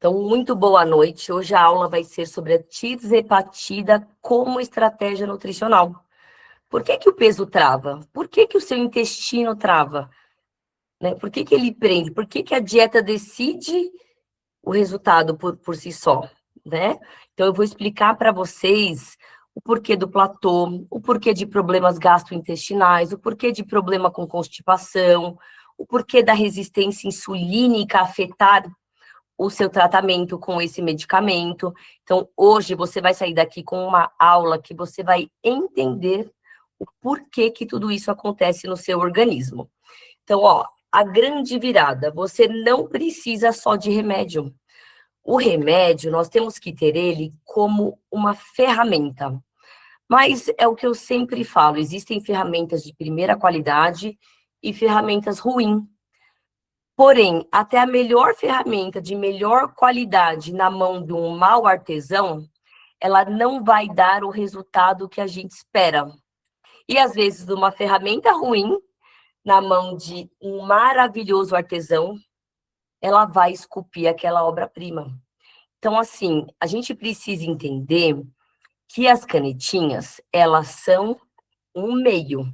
Então, muito boa noite. Hoje a aula vai ser sobre a tirzepatida como estratégia nutricional. Por que o peso trava? Por que o seu intestino trava? Né? Por que ele prende? Por que a dieta decide o resultado por si só? Né? Então, eu vou explicar para vocês o porquê do platô, o porquê de problemas gastrointestinais, o porquê de problema com constipação, o porquê da resistência insulínica afetar o seu tratamento com esse medicamento. Então, hoje você vai sair daqui com uma aula que você vai entender o porquê que tudo isso acontece no seu organismo. Então, a grande virada, você não precisa só de remédio. O remédio, nós temos que ter ele como uma ferramenta. Mas é o que eu sempre falo, existem ferramentas de primeira qualidade e ferramentas ruins. Porém, até a melhor ferramenta de melhor qualidade na mão de um mau artesão, ela não vai dar o resultado que a gente espera. E às vezes uma ferramenta ruim na mão de um maravilhoso artesão, ela vai esculpir aquela obra-prima. Então, assim, a gente precisa entender que as canetinhas, elas são um meio,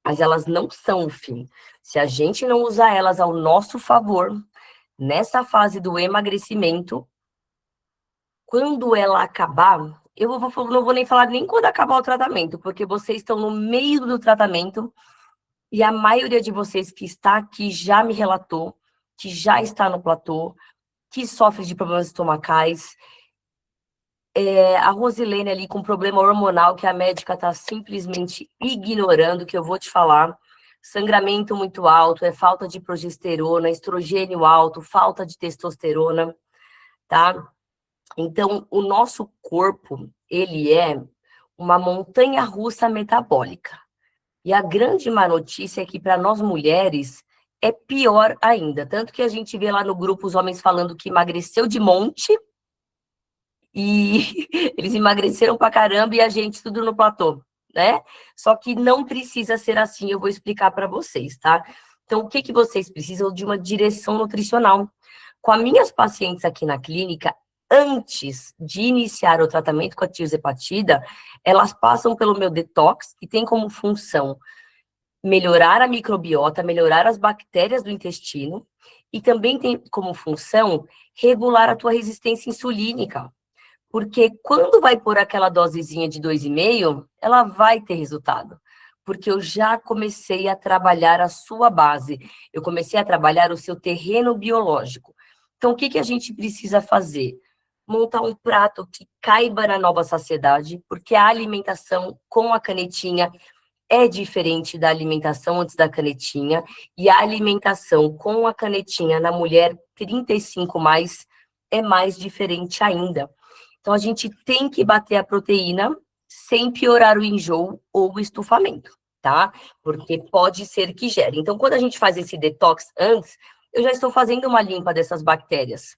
mas elas não são o fim. Se a gente não usar elas ao nosso favor, nessa fase do emagrecimento, quando ela acabar, não vou nem falar nem quando acabar o tratamento, porque vocês estão no meio do tratamento e a maioria de vocês que está aqui já me relatou que já está no platô, que sofre de problemas estomacais. A Rosilene ali com problema hormonal que a médica está simplesmente ignorando, que eu vou te falar. Sangramento muito alto, é falta de progesterona, estrogênio alto, falta de testosterona, tá? Então, o nosso corpo, ele é uma montanha-russa metabólica. E a grande má notícia é que para nós mulheres é pior ainda. Tanto que a gente vê lá no grupo os homens falando que emagreceu de monte e eles emagreceram pra caramba e a gente tudo no platô, né? Só que não precisa ser assim, eu vou explicar para vocês, tá? Então, o que vocês precisam? De uma direção nutricional. Com as minhas pacientes aqui na clínica, antes de iniciar o tratamento com a tirzepatida, elas passam pelo meu detox, que tem como função melhorar a microbiota, melhorar as bactérias do intestino, e também tem como função regular a tua resistência insulínica. Porque quando vai por aquela dosezinha de 2,5, ela vai ter resultado. Porque eu já comecei a trabalhar a sua base, eu comecei a trabalhar o seu terreno biológico. Então, o que a gente precisa fazer? Montar um prato que caiba na nova saciedade, porque a alimentação com a canetinha é diferente da alimentação antes da canetinha, e a alimentação com a canetinha na mulher 35 mais é mais diferente ainda. Então, a gente tem que bater a proteína sem piorar o enjoo ou o estufamento, tá? Porque pode ser que gere. Então, quando a gente faz esse detox antes, eu já estou fazendo uma limpa dessas bactérias.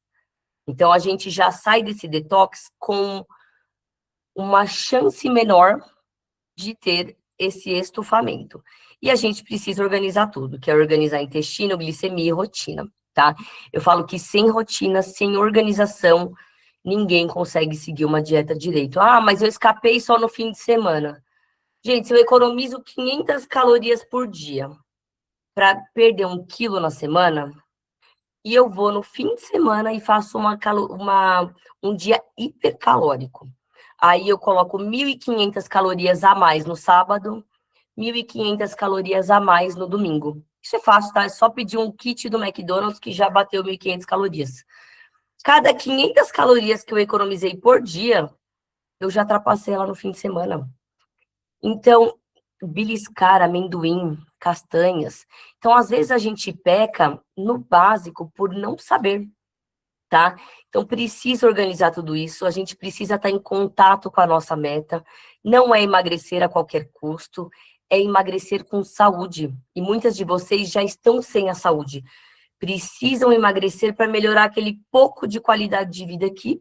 Então, a gente já sai desse detox com uma chance menor de ter esse estufamento. E a gente precisa organizar tudo, que é organizar intestino, glicemia e rotina, tá? Eu falo que sem rotina, sem organização, ninguém consegue seguir uma dieta direito. Ah, mas eu escapei só no fim de semana. Gente, se eu economizo 500 calorias por dia para perder 1 quilo na semana, e eu vou no fim de semana e faço um dia hipercalórico. Aí eu coloco 1.500 calorias a mais no sábado, 1.500 calorias a mais no domingo. Isso é fácil, tá? É só pedir um kit do McDonald's que já bateu 1.500 calorias. Cada 500 calorias que eu economizei por dia, eu já trapacei ela no fim de semana. Então, beliscar, amendoim, castanhas. Então, às vezes a gente peca no básico por não saber, tá? Então, precisa organizar tudo isso, a gente precisa estar em contato com a nossa meta. Não é emagrecer a qualquer custo, é emagrecer com saúde. E muitas de vocês já estão sem a saúde. Precisam emagrecer para melhorar aquele pouco de qualidade de vida que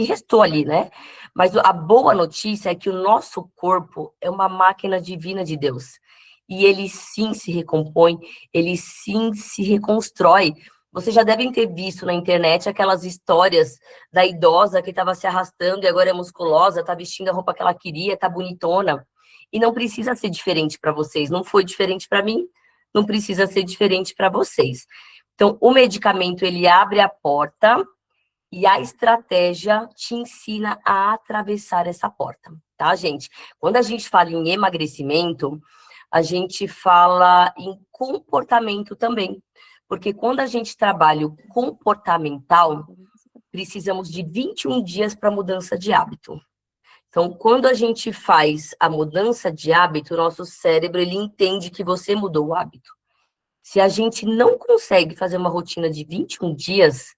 restou ali, né? Mas a boa notícia é que o nosso corpo é uma máquina divina de Deus. E ele sim se recompõe, ele sim se reconstrói. Vocês já devem ter visto na internet aquelas histórias da idosa que estava se arrastando e agora é musculosa, está vestindo a roupa que ela queria, está bonitona. E não precisa ser diferente para vocês. Não foi diferente para mim, não precisa ser diferente para vocês. Então, o medicamento, ele abre a porta e a estratégia te ensina a atravessar essa porta, tá, gente? Quando a gente fala em emagrecimento, a gente fala em comportamento também. Porque quando a gente trabalha o comportamental, precisamos de 21 dias para mudança de hábito. Então, quando a gente faz a mudança de hábito, o nosso cérebro, ele entende que você mudou o hábito. Se a gente não consegue fazer uma rotina de 21 dias,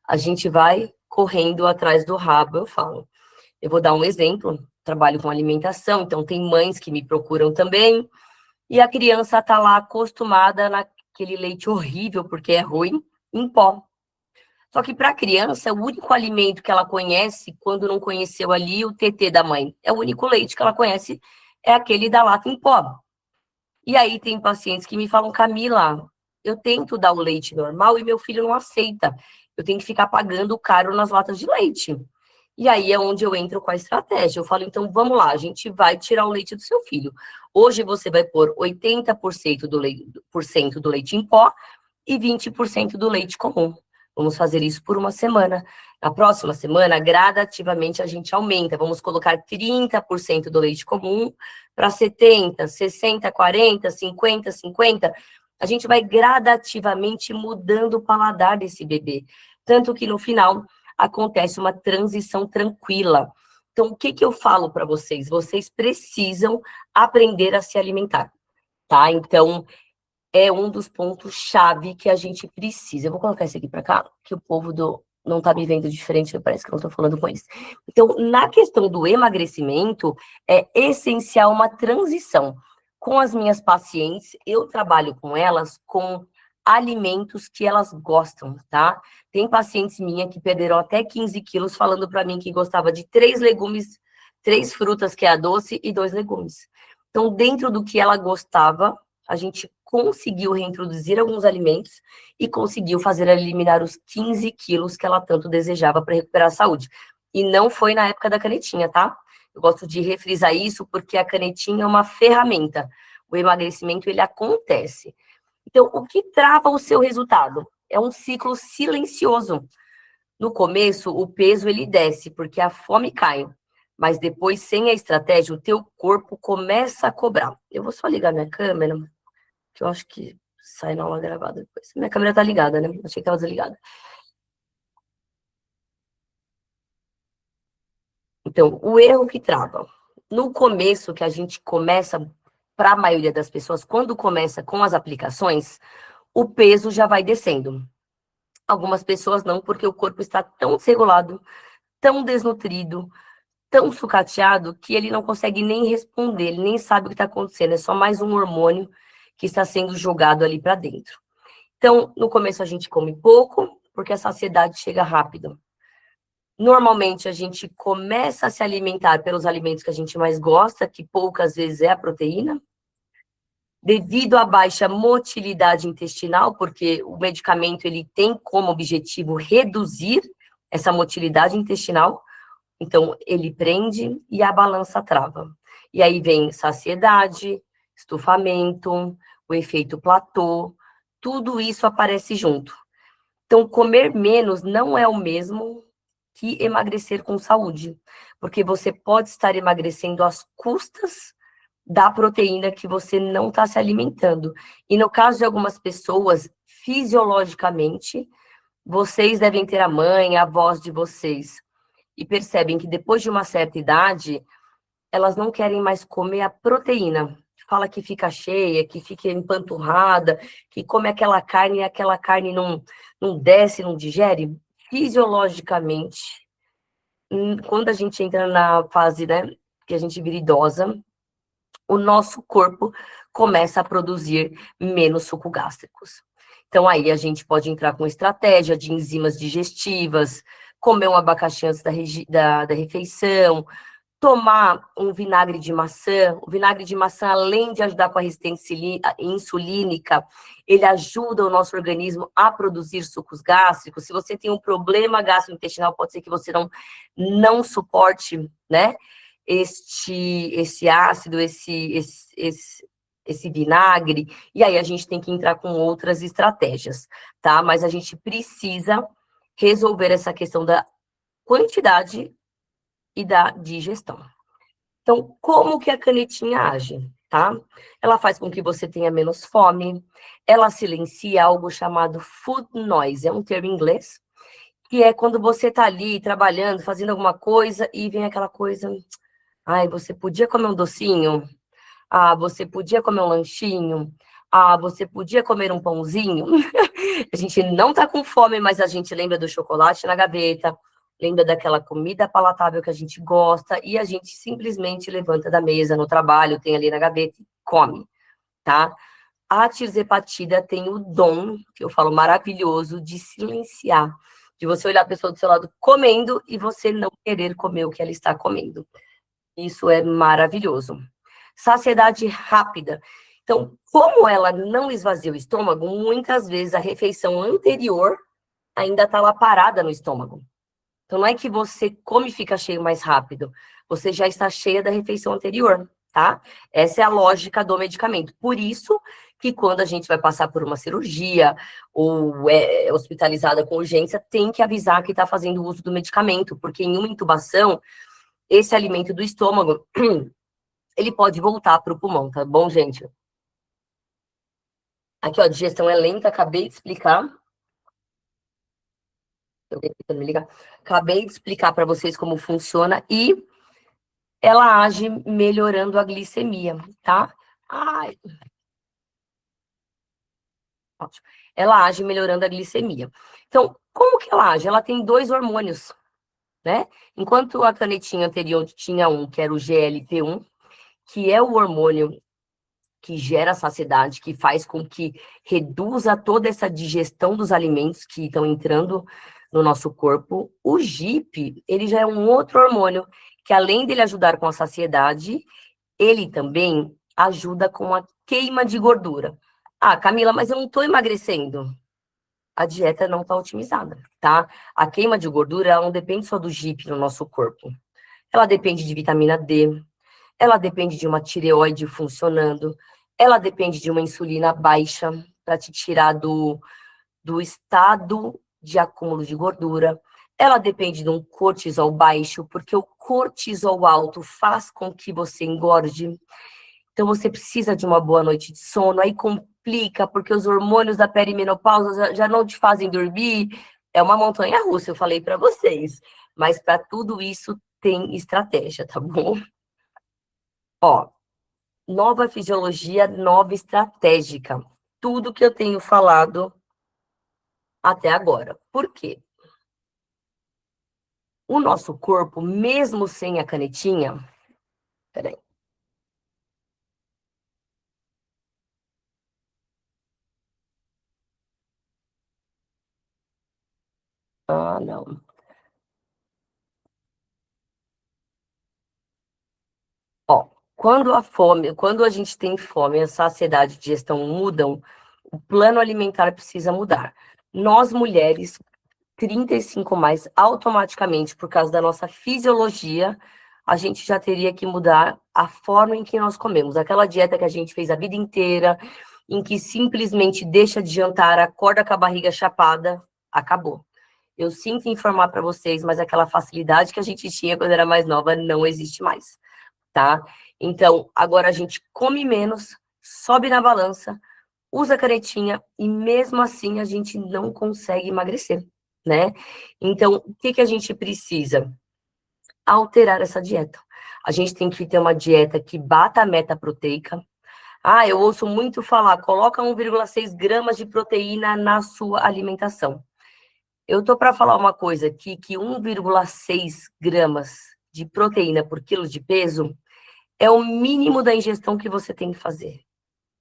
a gente vai correndo atrás do rabo, eu falo. Eu vou dar um exemplo, trabalho com alimentação, então tem mães que me procuram também, e a criança está lá acostumada naquele leite horrível, porque é ruim, em pó. Só que para a criança, é o único alimento que ela conhece, quando não conheceu ali o TT da mãe. É o único leite que ela conhece, é aquele da lata em pó. E aí tem pacientes que me falam, Camila, eu tento dar o leite normal e meu filho não aceita. Eu tenho que ficar pagando caro nas latas de leite. E aí é onde eu entro com a estratégia. Eu falo, então vamos lá, a gente vai tirar o leite do seu filho. Hoje você vai pôr 80% do leite em pó e 20% do leite comum. Vamos fazer isso por uma semana. Na próxima semana, gradativamente, a gente aumenta. Vamos colocar 30% do leite comum para 70%, 60%, 40%, 50%, 50%. A gente vai gradativamente mudando o paladar desse bebê. Tanto que, no final, acontece uma transição tranquila. Então, o que eu falo para vocês? Vocês precisam aprender a se alimentar, tá? Então, é um dos pontos-chave que a gente precisa. Eu vou colocar esse aqui para cá, que o povo não está me vendo diferente, parece que eu não estou falando com eles. Então, na questão do emagrecimento, é essencial uma transição. Com as minhas pacientes, eu trabalho com elas com alimentos que elas gostam, tá? Tem pacientes minhas que perderam até 15 quilos falando para mim que gostava de 3 legumes, 3 frutas, que é a doce, e 2 legumes. Então, dentro do que ela gostava, a gente conseguiu reintroduzir alguns alimentos e conseguiu fazer ela eliminar os 15 quilos que ela tanto desejava para recuperar a saúde. E não foi na época da canetinha, tá? Eu gosto de refrisar isso porque a canetinha é uma ferramenta. O emagrecimento, ele acontece. Então, o que trava o seu resultado? É um ciclo silencioso. No começo, o peso, ele desce, porque a fome cai. Mas depois, sem a estratégia, o teu corpo começa a cobrar. Eu vou só ligar minha câmera, que eu acho que sai na aula gravada depois. Minha câmera tá ligada, né? Achei que estava desligada. Então, o erro que trava. No começo, que a gente começa, para a maioria das pessoas, quando começa com as aplicações, o peso já vai descendo. Algumas pessoas não, porque o corpo está tão desregulado, tão desnutrido, tão sucateado, que ele não consegue nem responder, ele nem sabe o que está acontecendo, é só mais um hormônio que está sendo jogado ali para dentro. Então, no começo a gente come pouco, porque a saciedade chega rápido. Normalmente a gente começa a se alimentar pelos alimentos que a gente mais gosta, que poucas vezes é a proteína. Devido à baixa motilidade intestinal, porque o medicamento ele tem como objetivo reduzir essa motilidade intestinal, então ele prende e a balança trava. E aí vem saciedade, estufamento, o efeito platô, tudo isso aparece junto. Então, comer menos não é o mesmo que emagrecer com saúde, porque você pode estar emagrecendo às custas da proteína que você não está se alimentando. E no caso de algumas pessoas, fisiologicamente, vocês devem ter a mãe, a avós de vocês, e percebem que depois de uma certa idade, elas não querem mais comer a proteína. Fala que fica cheia, que fica empanturrada, que come aquela carne e aquela carne não desce, não digere. Fisiologicamente, quando a gente entra na fase, né, que a gente vira idosa, o nosso corpo começa a produzir menos suco gástricos. Então, aí a gente pode entrar com estratégia de enzimas digestivas, comer um abacaxi antes da refeição, tomar um vinagre de maçã. O vinagre de maçã, além de ajudar com a resistência insulínica, ele ajuda o nosso organismo a produzir sucos gástricos. Se você tem um problema gastrointestinal, pode ser que você não suporte, né, esse ácido, esse vinagre, e aí a gente tem que entrar com outras estratégias, tá? Mas a gente precisa resolver essa questão da quantidade e da digestão. Então, como que a canetinha age, tá? Ela faz com que você tenha menos fome, ela silencia algo chamado food noise, é um termo em inglês, que é quando você tá ali trabalhando, fazendo alguma coisa e vem aquela coisa, ai, você podia comer um docinho? Ah, você podia comer um lanchinho? Ah, você podia comer um pãozinho? A gente não tá com fome, mas a gente lembra do chocolate na gaveta, lembra daquela comida palatável que a gente gosta, e a gente simplesmente levanta da mesa no trabalho, tem ali na gaveta e come, tá? A tirzepatida tem o dom, que eu falo maravilhoso, de silenciar, de você olhar a pessoa do seu lado comendo e você não querer comer o que ela está comendo. Isso é maravilhoso. Saciedade rápida. Então, como ela não esvazia o estômago, muitas vezes a refeição anterior ainda está lá parada no estômago. Então, não é que você come e fica cheio mais rápido, você já está cheia da refeição anterior, tá? Essa é a lógica do medicamento. Por isso que quando a gente vai passar por uma cirurgia ou é hospitalizada com urgência, tem que avisar que está fazendo uso do medicamento, porque em uma intubação, esse alimento do estômago, ele pode voltar para o pulmão, tá bom, gente? Aqui, ó, a digestão é lenta, acabei de explicar. Acabei de explicar para vocês como funciona e ela age melhorando a glicemia, tá? Ai, ótimo. Ela age melhorando a glicemia. Então, como que ela age? Ela tem 2 hormônios, né? Enquanto a canetinha anterior tinha um, que era o GLP-1, que é o hormônio que gera saciedade, que faz com que reduza toda essa digestão dos alimentos que estão entrando no nosso corpo. O GIP, ele já é um outro hormônio que, além dele ajudar com a saciedade, ele também ajuda com a queima de gordura. Ah, Camila, mas eu não estou emagrecendo. A dieta não está otimizada, tá? A queima de gordura, ela não depende só do GIP no nosso corpo. Ela depende de vitamina D, ela depende de uma tireoide funcionando, ela depende de uma insulina baixa para te tirar do estado de acúmulo de gordura. Ela depende de um cortisol baixo, porque o cortisol alto faz com que você engorde. Então, você precisa de uma boa noite de sono. Aí complica, porque os hormônios da perimenopausa já não te fazem dormir. É uma montanha-russa, eu falei para vocês. Mas para tudo isso tem estratégia, tá bom? Ó, nova fisiologia, nova estratégica. Tudo que eu tenho falado até agora. Por quê? O nosso corpo, mesmo sem a canetinha... Peraí. Ah, não. Ó, quando a gente tem fome, a saciedade e a digestão mudam, o plano alimentar precisa mudar. Nós, mulheres, 35 mais, automaticamente, por causa da nossa fisiologia, a gente já teria que mudar a forma em que nós comemos. Aquela dieta que a gente fez a vida inteira, em que simplesmente deixa de jantar, acorda com a barriga chapada, acabou. Eu sinto informar para vocês, mas aquela facilidade que a gente tinha quando era mais nova não existe mais, tá? Então, agora a gente come menos, sobe na balança, usa canetinha e mesmo assim a gente não consegue emagrecer, né? Então, o que a gente precisa? Alterar essa dieta. A gente tem que ter uma dieta que bata a meta proteica. Ah, eu ouço muito falar, coloca 1,6 gramas de proteína na sua alimentação. Eu tô para falar uma coisa aqui, que 1,6 gramas de proteína por quilo de peso é o mínimo da ingestão que você tem que fazer.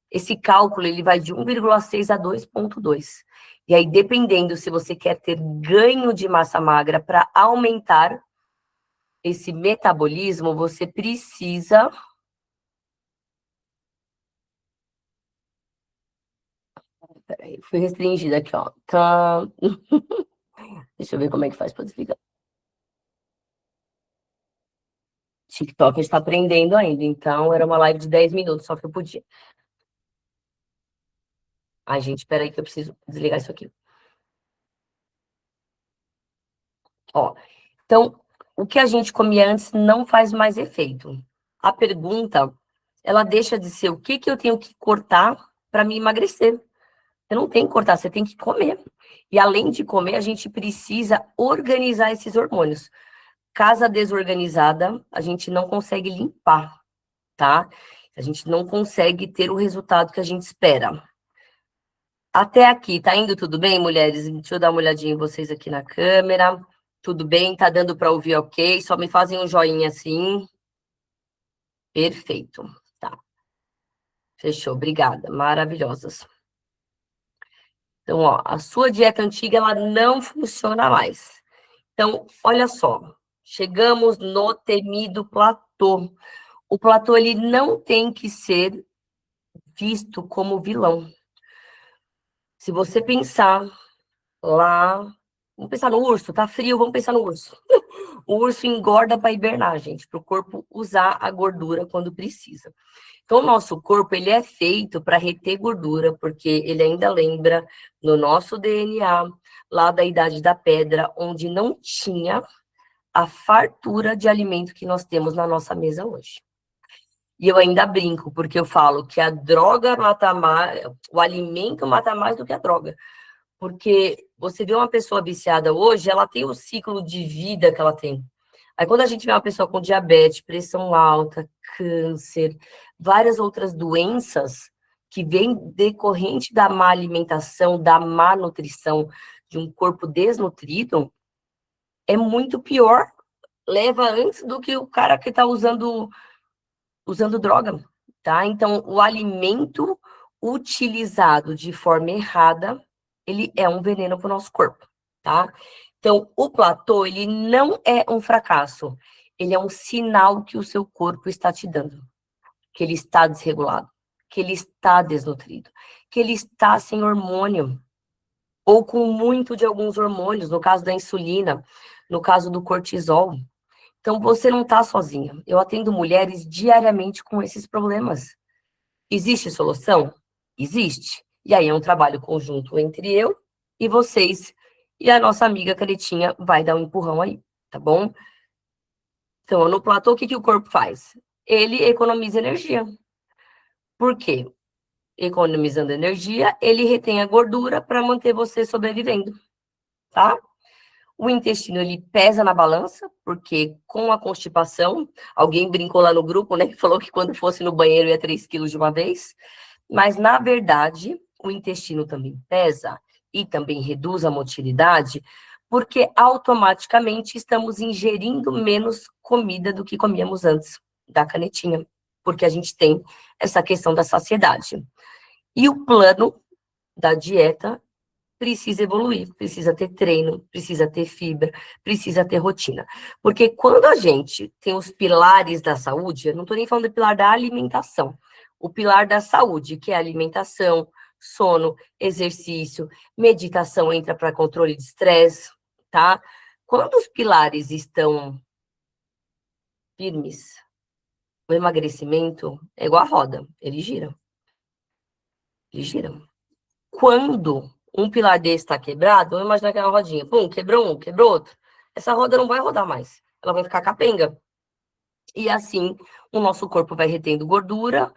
Esse cálculo, ele vai de 1,6 a 2,2. E aí, dependendo se você quer ter ganho de massa magra para aumentar esse metabolismo, você precisa... Peraí, fui restringida aqui, ó. Tá. Deixa eu ver como é que faz para desligar. TikTok a gente tá aprendendo ainda, então era uma live de 10 minutos, só que eu podia. Ai, gente, peraí que eu preciso desligar isso aqui. Ó, então, o que a gente comia antes não faz mais efeito. A pergunta, ela deixa de ser o que que eu tenho que cortar para me emagrecer. Você não tem que cortar, você tem que comer. E além de comer, a gente precisa organizar esses hormônios. Casa desorganizada, a gente não consegue limpar, tá? A gente não consegue ter o resultado que a gente espera. Até aqui, tá indo tudo bem, mulheres? Deixa eu dar uma olhadinha em vocês aqui na câmera. Tudo bem? Tá dando para ouvir ok? Só me fazem um joinha assim. Perfeito. Tá. Fechou. Obrigada. Maravilhosas. Então, ó, a sua dieta antiga, ela não funciona mais. Então, olha só. Chegamos no temido platô. O platô, ele não tem que ser visto como vilão. Se você pensar lá... Vamos pensar no urso, tá frio, vamos pensar no urso. O urso engorda para hibernar, gente, para o corpo usar a gordura quando precisa. Então, o nosso corpo, ele é feito para reter gordura, porque ele ainda lembra no nosso DNA, lá da Idade da Pedra, onde não tinha a fartura de alimento que nós temos na nossa mesa hoje. E eu ainda brinco, porque eu falo que a droga mata mais, o alimento mata mais do que a droga. Porque você vê uma pessoa viciada hoje, ela tem o ciclo de vida que ela tem. Aí quando a gente vê uma pessoa com diabetes, pressão alta, câncer, várias outras doenças que vêm decorrente da má alimentação, da má nutrição, de um corpo desnutrido, é muito pior, leva antes do que o cara que está usando droga, tá? Então, o alimento utilizado de forma errada, ele é um veneno para o nosso corpo, tá? Então, o platô, ele não é um fracasso, ele é um sinal que o seu corpo está te dando, que ele está desregulado, que ele está desnutrido, que ele está sem hormônio, ou com muito de alguns hormônios, no caso da insulina, no caso do cortisol. Então, você não está sozinha. Eu atendo mulheres diariamente com esses problemas. Existe solução? Existe. E aí é um trabalho conjunto entre eu e vocês. E a nossa amiga Caretinha vai dar um empurrão aí, tá bom? Então, no platô, o que o corpo faz? Ele economiza energia. Por quê? Economizando energia, ele retém a gordura para manter você sobrevivendo, tá? O intestino, ele pesa na balança, porque com a constipação, alguém brincou lá no grupo, né, que falou que quando fosse no banheiro ia 3 quilos de uma vez, mas na verdade, o intestino também pesa e também reduz a motilidade, porque automaticamente estamos ingerindo menos comida do que comíamos antes da canetinha, porque a gente tem essa questão da saciedade. E o plano da dieta precisa evoluir, precisa ter treino, precisa ter fibra, precisa ter rotina. Porque quando a gente tem os pilares da saúde, eu não estou nem falando do pilar da alimentação, o pilar da saúde, que é alimentação, sono, exercício, meditação entra para controle de estresse, tá? Quando os pilares estão firmes, o emagrecimento é igual a roda, ele gira. Ele gira. Quando um pilar desse está quebrado, vamos imaginar que é uma rodinha. Pum, quebrou um, quebrou outro. Essa roda não vai rodar mais. Ela vai ficar capenga. E assim, o nosso corpo vai retendo gordura,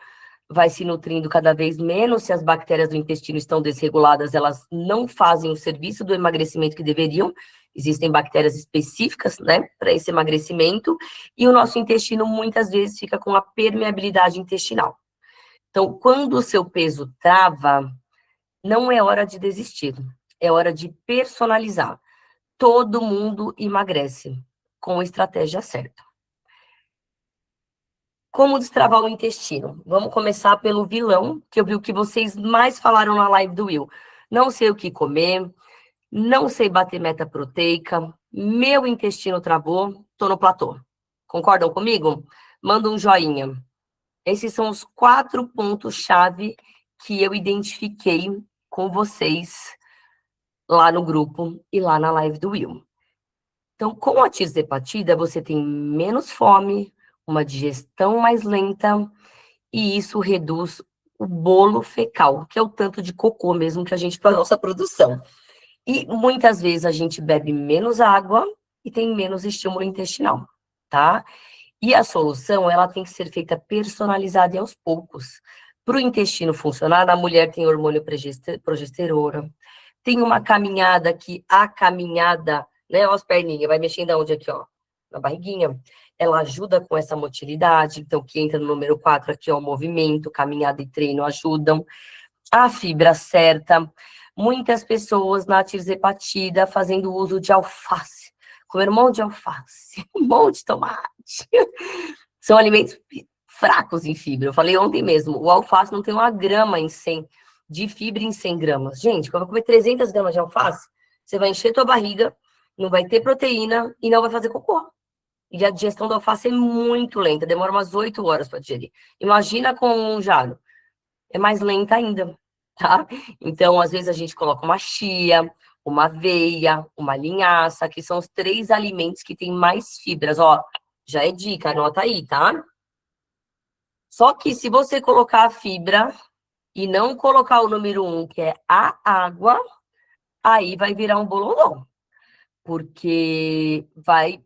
vai se nutrindo cada vez menos. Se as bactérias do intestino estão desreguladas, elas não fazem o serviço do emagrecimento que deveriam. Existem bactérias específicas, né, para esse emagrecimento. E o nosso intestino, muitas vezes, fica com a permeabilidade intestinal. Então, quando o seu peso trava, não é hora de desistir, é hora de personalizar. Todo mundo emagrece com a estratégia certa. Como destravar o intestino? Vamos começar pelo vilão, que eu vi o que vocês mais falaram na live do Will. Não sei o que comer, não sei bater meta proteica, meu intestino travou, tô no platô. Concordam comigo? Manda um joinha. Esses são os 4 pontos-chave que eu identifiquei com vocês lá no grupo e lá na live do Will. Então, com a tirzepatida, você tem menos fome, uma digestão mais lenta, e isso reduz o bolo fecal, que é o tanto de cocô mesmo que a gente para nossa produção. E muitas vezes a gente bebe menos água e tem menos estímulo intestinal, tá? E a solução, ela tem que ser feita personalizada e aos poucos. Para o intestino funcionar, a mulher tem hormônio progesterona, tem uma caminhada que a caminhada, né, ó as perninhas, vai mexendo aonde aqui, ó, na barriguinha, ela ajuda com essa motilidade, então que entra no número 4 aqui, ó, o movimento, caminhada e treino ajudam. A fibra certa, muitas pessoas na tirzepatida fazendo uso de alface, comer um monte de alface, um monte de tomate. São alimentos fracos em fibra. Eu falei ontem mesmo, o alface não tem 1 grama em 100 de fibra em 100 gramas. Gente, quando eu comer 300 gramas de alface, você vai encher tua barriga, não vai ter proteína e não vai fazer cocô. E a digestão do alface é muito lenta, demora umas 8 horas para digerir. Imagina com um jarro. É mais lenta ainda, tá? Então, às vezes a gente coloca uma chia, uma aveia, uma linhaça, que são os 3 alimentos que têm mais fibras. Ó, já é dica, anota aí, tá? Só que se você colocar a fibra e não colocar o número 1, que é a água, aí vai virar um bololô. Porque vai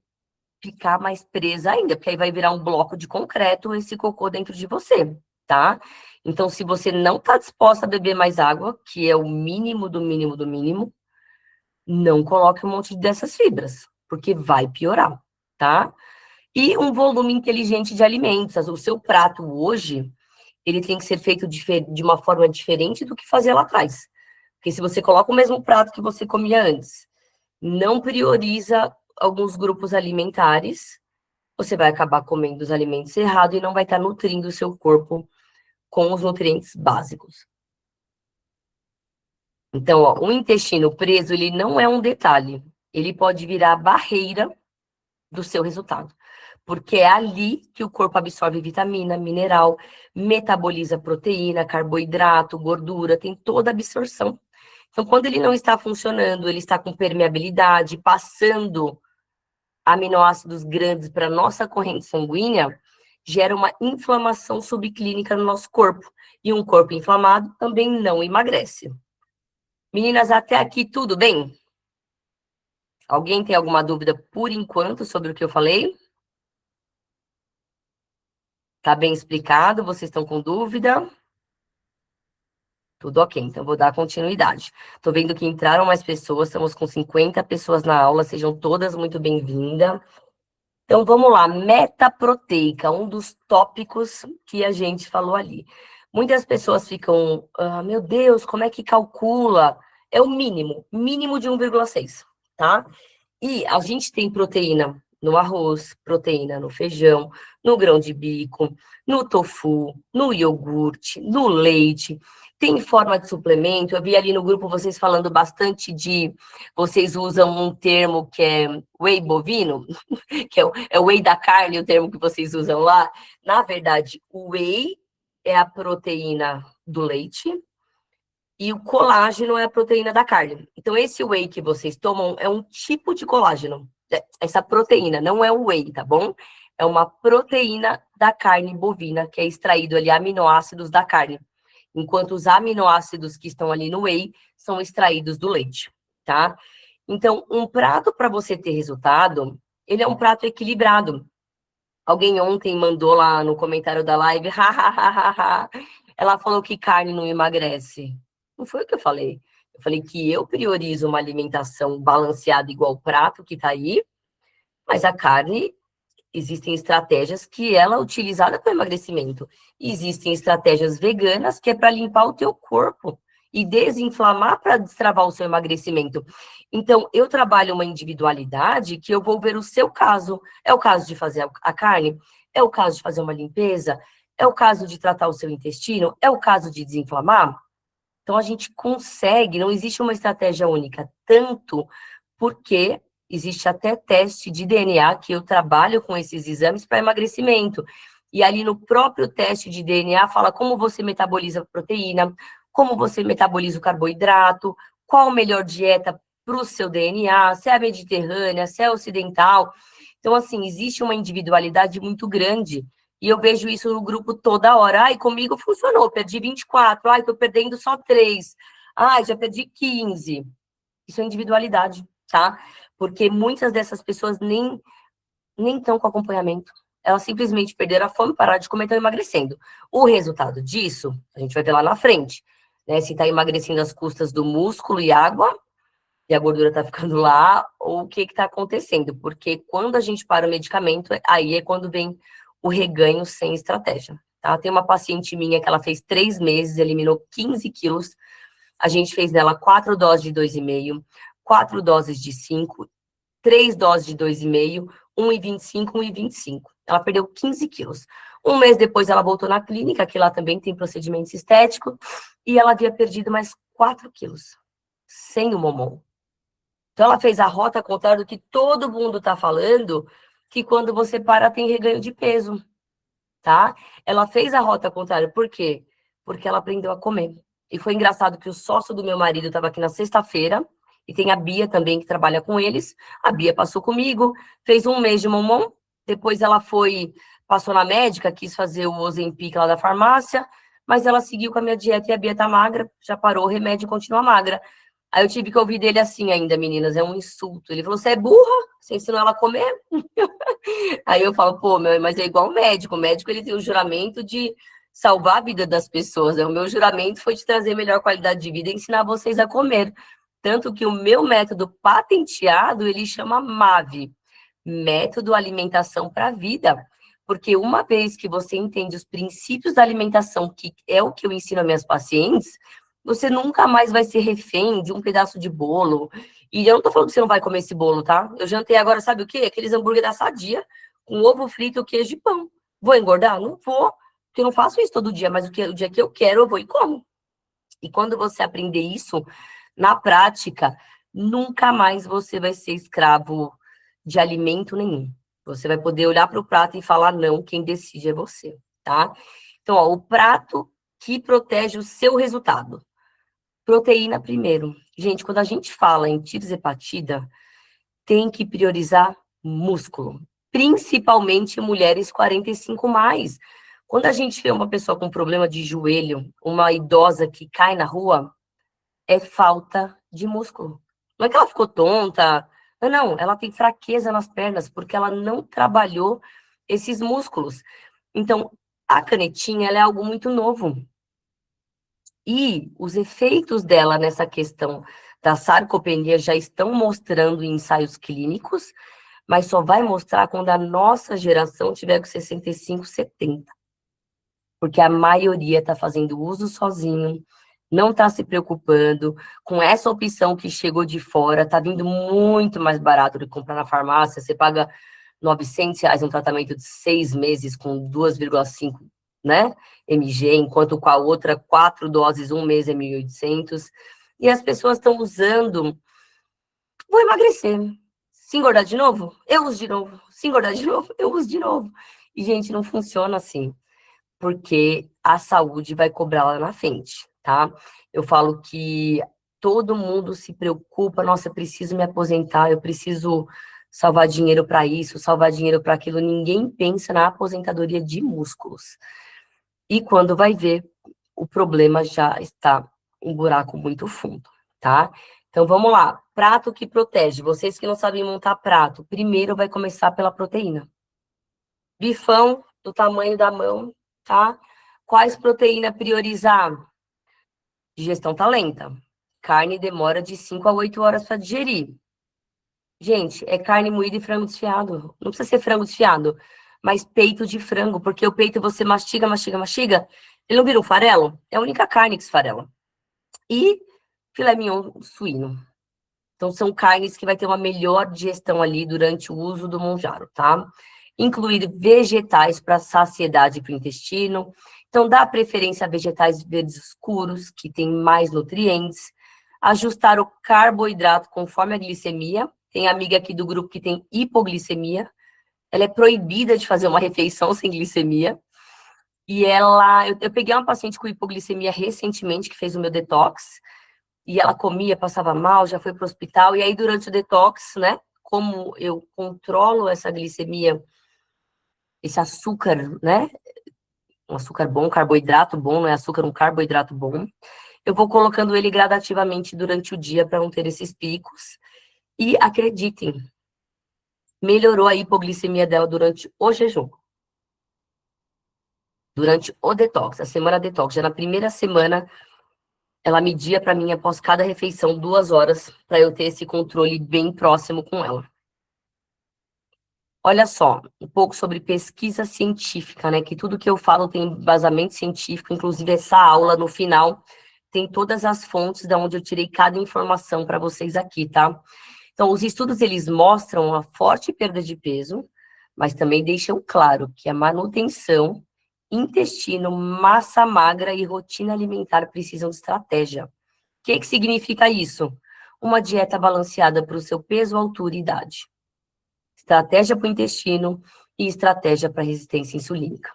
ficar mais presa ainda, porque aí vai virar um bloco de concreto esse cocô dentro de você, tá? Então, se você não tá disposta a beber mais água, que é o mínimo do mínimo do mínimo, não coloque um monte dessas fibras, porque vai piorar, tá? E um volume inteligente de alimentos. O seu prato hoje, ele tem que ser feito de uma forma diferente do que fazia lá atrás. Porque se você coloca o mesmo prato que você comia antes, não prioriza alguns grupos alimentares, você vai acabar comendo os alimentos errados e não vai estar nutrindo o seu corpo com os nutrientes básicos. Então, ó, o intestino preso, ele não é um detalhe. Ele pode virar a barreira do seu resultado. Porque é ali que o corpo absorve vitamina, mineral, metaboliza proteína, carboidrato, gordura, tem toda a absorção. Então, quando ele não está funcionando, ele está com permeabilidade, passando aminoácidos grandes para a nossa corrente sanguínea, gera uma inflamação subclínica no nosso corpo. E um corpo inflamado também não emagrece. Meninas, até aqui tudo bem? Alguém tem alguma dúvida por enquanto sobre o que eu falei? Tá bem explicado? Vocês estão com dúvida? Tudo ok, então vou dar continuidade. Tô vendo que entraram mais pessoas, estamos com 50 pessoas na aula, sejam todas muito bem-vindas. Então vamos lá, meta proteica, um dos tópicos que a gente falou ali. Muitas pessoas ficam, meu Deus, como é que calcula? É o mínimo, mínimo de 1,6, tá? E a gente tem proteína no arroz, proteína no feijão, no grão de bico, no tofu, no iogurte, no leite. Tem forma de suplemento. Eu vi ali no grupo vocês falando bastante de... Vocês usam um termo que é whey bovino, que é o whey da carne, o termo que vocês usam lá. Na verdade, o whey é a proteína do leite, e o colágeno é a proteína da carne. Então, esse whey que vocês tomam é um tipo de colágeno. Essa proteína não é o whey, tá bom? É uma proteína da carne bovina, que é extraído ali aminoácidos da carne. Enquanto os aminoácidos que estão ali no whey são extraídos do leite, tá? Então, um prato para você ter resultado, ele é um prato equilibrado. Alguém ontem mandou lá no comentário da live, ela falou que carne não emagrece. Não foi o que eu falei. Eu falei que eu priorizo uma alimentação balanceada igual o prato que tá aí, mas a carne, existem estratégias que ela é utilizada para emagrecimento. Existem estratégias veganas que é para limpar o teu corpo e desinflamar para destravar o seu emagrecimento. Então, eu trabalho uma individualidade que eu vou ver o seu caso. É o caso de fazer a carne? É o caso de fazer uma limpeza? É o caso de tratar o seu intestino? É o caso de desinflamar? Então, a gente consegue, não existe uma estratégia única, tanto porque existe até teste de DNA, que eu trabalho com esses exames para emagrecimento. E ali no próprio teste de DNA fala como você metaboliza a proteína, como você metaboliza o carboidrato, qual a melhor dieta para o seu DNA, se é mediterrânea, se é ocidental. Então, assim, existe uma individualidade muito grande. E eu vejo isso no grupo toda hora. Ai, comigo funcionou, perdi 24. Ai, tô perdendo só 3. Ai, já perdi 15. Isso é individualidade, tá? Porque muitas dessas pessoas nem estão com acompanhamento. Elas simplesmente perderam a fome, pararam de comer e estão emagrecendo. O resultado disso, a gente vai ver lá na frente, né? Se está emagrecendo às custas do músculo e água, e a gordura está ficando lá, ou o que está acontecendo. Porque quando a gente para o medicamento, aí é quando vem o reganho sem estratégia, tá? Tem uma paciente minha que ela fez 3 meses, eliminou 15 quilos. A gente fez nela 4 doses de 2,5, 4 doses de 5, 3 doses de 2,5, 1,25, 1,25. Ela perdeu 15 quilos. Um mês depois, ela voltou na clínica, que lá também tem procedimentos estéticos, e ela havia perdido mais 4 quilos, sem o Momon. Então, ela fez a rota contrária do que todo mundo está falando, que quando você para, tem reganho de peso, tá? Ela fez a rota contrária, por quê? Porque ela aprendeu a comer. E foi engraçado que o sócio do meu marido estava aqui na sexta-feira, e tem a Bia também, que trabalha com eles. A Bia passou comigo, fez 1 mês de Momon, depois ela passou na médica, quis fazer o Ozempic lá da farmácia, mas ela seguiu com a minha dieta e a Bia tá magra, já parou o remédio e continua magra. Aí eu tive que ouvir dele assim ainda, meninas, é um insulto. Ele falou, você é burra? Você ensinou ela a comer? Aí eu falo, pô, meu, mas é igual o médico ele tem o juramento de salvar a vida das pessoas, né? O meu juramento foi de trazer melhor qualidade de vida e ensinar vocês a comer. Tanto que o meu método patenteado, ele chama MAV, Método Alimentação para a Vida. Porque uma vez que você entende os princípios da alimentação, que é o que eu ensino às minhas pacientes, você nunca mais vai ser refém de um pedaço de bolo. E eu não tô falando que você não vai comer esse bolo, tá? Eu jantei agora, sabe o quê? Aqueles hambúrguer da Sadia, com ovo frito, queijo e pão. Vou engordar? Não vou, porque eu não faço isso todo dia, mas o dia que eu quero, eu vou e como. E quando você aprender isso, na prática, nunca mais você vai ser escravo de alimento nenhum. Você vai poder olhar para o prato e falar não, quem decide é você, tá? Então, ó, o prato que protege o seu resultado. Proteína primeiro. Gente, quando a gente fala em tirzepatida, tem que priorizar músculo. Principalmente mulheres 45 mais. Quando a gente vê uma pessoa com problema de joelho, uma idosa que cai na rua, é falta de músculo. Não é que ela ficou tonta, não, ela tem fraqueza nas pernas, porque ela não trabalhou esses músculos. Então, a canetinha, ela é algo muito novo. E os efeitos dela nessa questão da sarcopenia já estão mostrando em ensaios clínicos, mas só vai mostrar quando a nossa geração tiver com 65, 70. Porque a maioria está fazendo uso sozinho, não está se preocupando com essa opção que chegou de fora, está vindo muito mais barato do que comprar na farmácia, você paga R$ 900 um tratamento de 6 meses com 2,5, né, mg, enquanto com a outra 4 doses, 1 mês é 1.800, e as pessoas estão usando, vou emagrecer, se engordar de novo, eu uso de novo, se engordar de novo, eu uso de novo, e gente, não funciona assim, porque a saúde vai cobrar lá na frente, tá? Eu falo que todo mundo se preocupa, nossa, eu preciso me aposentar, eu preciso salvar dinheiro para isso, salvar dinheiro para aquilo, ninguém pensa na aposentadoria de músculos. E quando vai ver, o problema já está um buraco muito fundo, tá? Então vamos lá, prato que protege. Vocês que não sabem montar prato, primeiro vai começar pela proteína. Bifão do tamanho da mão, tá? Quais proteínas priorizar? Digestão tá lenta. Carne demora de 5 a 8 horas para digerir. Gente, é carne moída e frango desfiado. Não precisa ser frango desfiado, mas peito de frango, porque o peito você mastiga, mastiga, mastiga. Ele não vira um farelo? É a única carne que esfarela. E filé mignon suíno. Então, são carnes que vai ter uma melhor digestão ali durante o uso do Monjaro, tá? Incluir vegetais para saciedade para o intestino. Então, dá preferência a vegetais verdes escuros, que têm mais nutrientes. Ajustar o carboidrato conforme a glicemia. Tem amiga aqui do grupo que tem hipoglicemia. Ela é proibida de fazer uma refeição sem glicemia. E eu peguei uma paciente com hipoglicemia recentemente, que fez o meu detox, e ela comia, passava mal, já foi para o hospital, e aí durante o detox, né, como eu controlo essa glicemia, esse açúcar, né, um açúcar bom, carboidrato bom, não é açúcar, um carboidrato bom, eu vou colocando ele gradativamente durante o dia para não ter esses picos, e acreditem, melhorou a hipoglicemia dela durante o jejum. Durante o detox, a semana detox, já na primeira semana, ela media para mim, após cada refeição, 2 horas, para eu ter esse controle bem próximo com ela. Olha só, um pouco sobre pesquisa científica, né? Que tudo que eu falo tem embasamento científico, inclusive essa aula no final tem todas as fontes de onde eu tirei cada informação para vocês aqui, tá? Então, os estudos, eles mostram a forte perda de peso, mas também deixam claro que a manutenção, intestino, massa magra e rotina alimentar precisam de estratégia. O que significa isso? Uma dieta balanceada para o seu peso, altura e idade. Estratégia para o intestino e estratégia para resistência insulínica,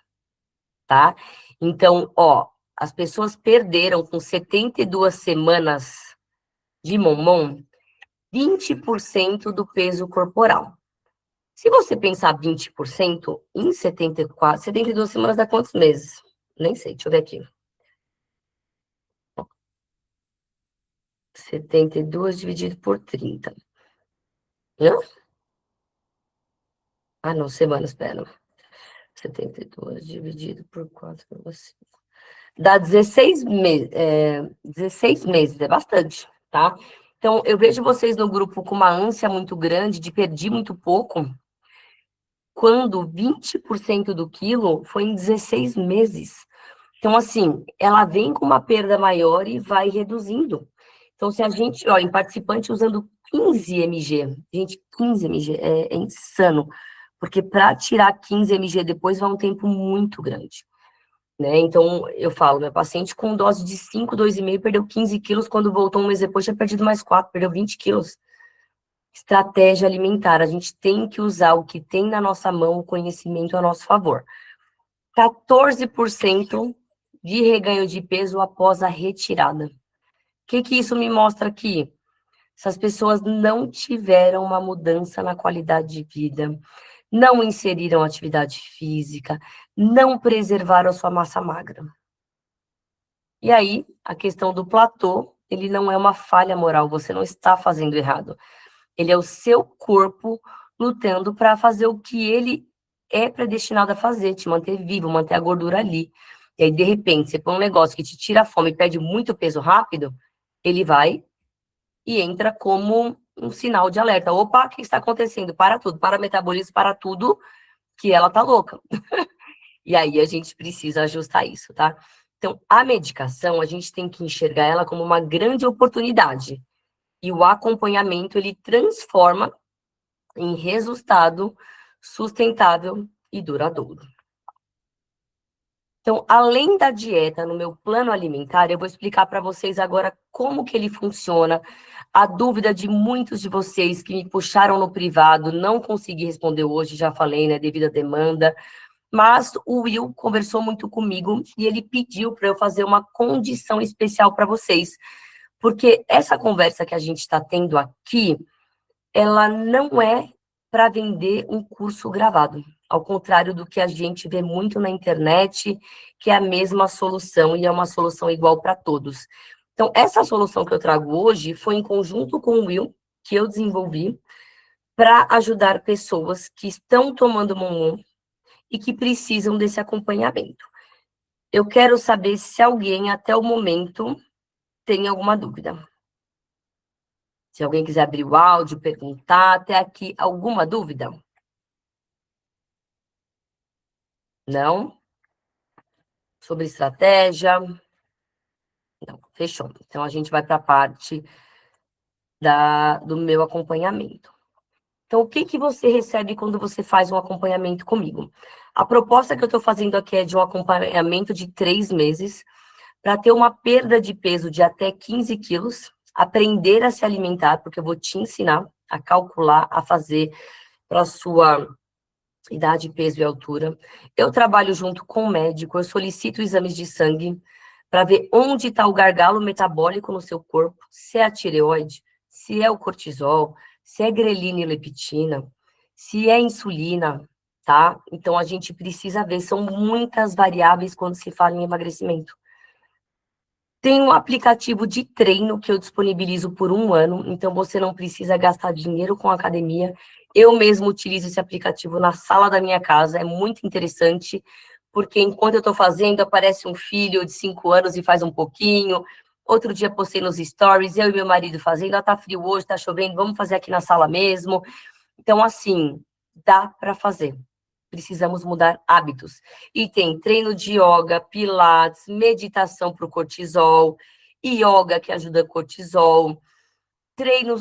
tá? Então, ó, as pessoas perderam com 72 semanas de Monmon 20% do peso corporal. Se você pensar 20% em 72 semanas dá quantos meses? Nem sei, deixa eu ver aqui. 72 dividido por 30. Hã? Ah, não, semanas, pera. 72 dividido por 4,5. Dá 16 meses. 16 meses, é bastante, tá? Então, eu vejo vocês no grupo com uma ânsia muito grande de perder muito pouco, quando 20% do quilo foi em 16 meses. Então, assim, ela vem com uma perda maior e vai reduzindo. Então, se a gente, ó, em participante usando 15 mg, gente, 15 mg é insano, porque para tirar 15 mg depois vai um tempo muito grande, né? Então, eu falo, minha paciente com dose de 5, 2,5, perdeu 15 quilos, quando voltou um mês depois, tinha perdido mais 4, perdeu 20 quilos. Estratégia alimentar, a gente tem que usar o que tem na nossa mão, o conhecimento a nosso favor. 14% de reganho de peso após a retirada. O que isso me mostra aqui? Essas pessoas não tiveram uma mudança na qualidade de vida, não inseriram atividade física, não preservaram a sua massa magra. E aí, a questão do platô, ele não é uma falha moral, você não está fazendo errado. Ele é o seu corpo lutando para fazer o que ele é predestinado a fazer, te manter vivo, manter a gordura ali. E aí, de repente, você põe um negócio que te tira a fome e perde muito peso rápido, ele vai e entra como um sinal de alerta. Opa, o que está acontecendo? Para tudo, para metabolismo, para tudo, que ela tá louca. E aí a gente precisa ajustar isso, tá? Então, a medicação, a gente tem que enxergar ela como uma grande oportunidade. E o acompanhamento, ele transforma em resultado sustentável e duradouro. Então, além da dieta, no meu plano alimentar, eu vou explicar para vocês agora como que ele funciona. A dúvida de muitos de vocês que me puxaram no privado, não consegui responder hoje, já falei, né, devido à demanda. Mas o Will conversou muito comigo e ele pediu para eu fazer uma condição especial para vocês. Porque essa conversa que a gente está tendo aqui, ela não é para vender um curso gravado. Ao contrário do que a gente vê muito na internet, que é a mesma solução e é uma solução igual para todos. Então, essa solução que eu trago hoje foi em conjunto com o Will, que eu desenvolvi, para ajudar pessoas que estão tomando Monmon e que precisam desse acompanhamento. Eu quero saber se alguém, até o momento, tem alguma dúvida. Se alguém quiser abrir o áudio, perguntar, até aqui, alguma dúvida? Não? Sobre estratégia? Não, fechou. Então, a gente vai para a parte do meu acompanhamento. Então, o que você recebe quando você faz um acompanhamento comigo? A proposta que eu estou fazendo aqui é de um acompanhamento de 3 meses, para ter uma perda de peso de até 15 quilos, aprender a se alimentar, porque eu vou te ensinar a calcular, a fazer para a sua idade, peso e altura. Eu trabalho junto com o médico, eu solicito exames de sangue para ver onde está o gargalo metabólico no seu corpo, se é a tireoide, se é o cortisol, se é grelina e leptina, se é insulina, tá? Então, a gente precisa ver, são muitas variáveis quando se fala em emagrecimento. Tem um aplicativo de treino que eu disponibilizo por 1 ano, então você não precisa gastar dinheiro com academia. Eu mesmo utilizo esse aplicativo na sala da minha casa, é muito interessante, porque enquanto eu estou fazendo, aparece um filho de 5 anos e faz um pouquinho. Outro dia postei nos stories, eu e meu marido fazendo, tá frio hoje, tá chovendo, vamos fazer aqui na sala mesmo. Então, assim, dá para fazer. Precisamos mudar hábitos. E tem treino de yoga, pilates, meditação para o cortisol, yoga que ajuda cortisol, treino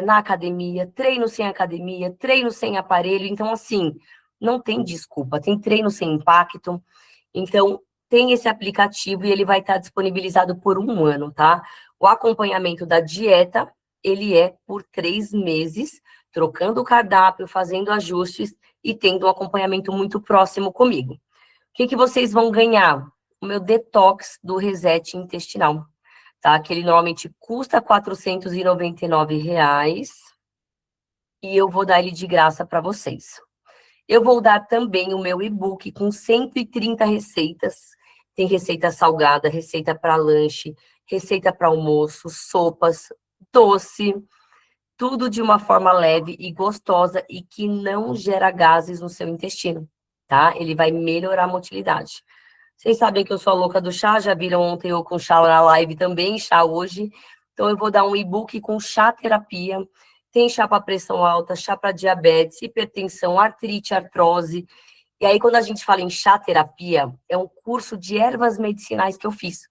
na academia, treino sem aparelho. Então, assim, não tem desculpa, tem treino sem impacto. Então, tem esse aplicativo e ele vai estar disponibilizado por 1 ano, tá? O acompanhamento da dieta, ele é por 3 meses, trocando o cardápio, fazendo ajustes e tendo um acompanhamento muito próximo comigo. O que vocês vão ganhar? O meu detox do reset intestinal, tá? Que ele normalmente custa R$ 499 e eu vou dar ele de graça para vocês. Eu vou dar também o meu e-book com 130 receitas. Tem receita salgada, receita para lanche, receita para almoço, sopas, doce, tudo de uma forma leve e gostosa e que não gera gases no seu intestino, tá? Ele vai melhorar a motilidade. Vocês sabem que eu sou a louca do chá, já viram ontem eu com chá na live também, chá hoje. Então, eu vou dar um e-book com chá terapia. Tem chá para pressão alta, chá para diabetes, hipertensão, artrite, artrose. E aí, quando a gente fala em chá terapia, é um curso de ervas medicinais que eu fiz.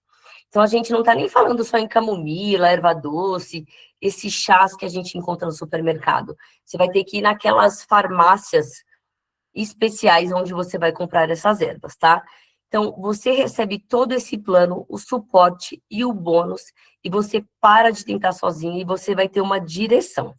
Então, a gente não está nem falando só em camomila, erva doce, esses chás que a gente encontra no supermercado. Você vai ter que ir naquelas farmácias especiais onde você vai comprar essas ervas, tá? Então, você recebe todo esse plano, o suporte e o bônus, e você para de tentar sozinho e você vai ter uma direção.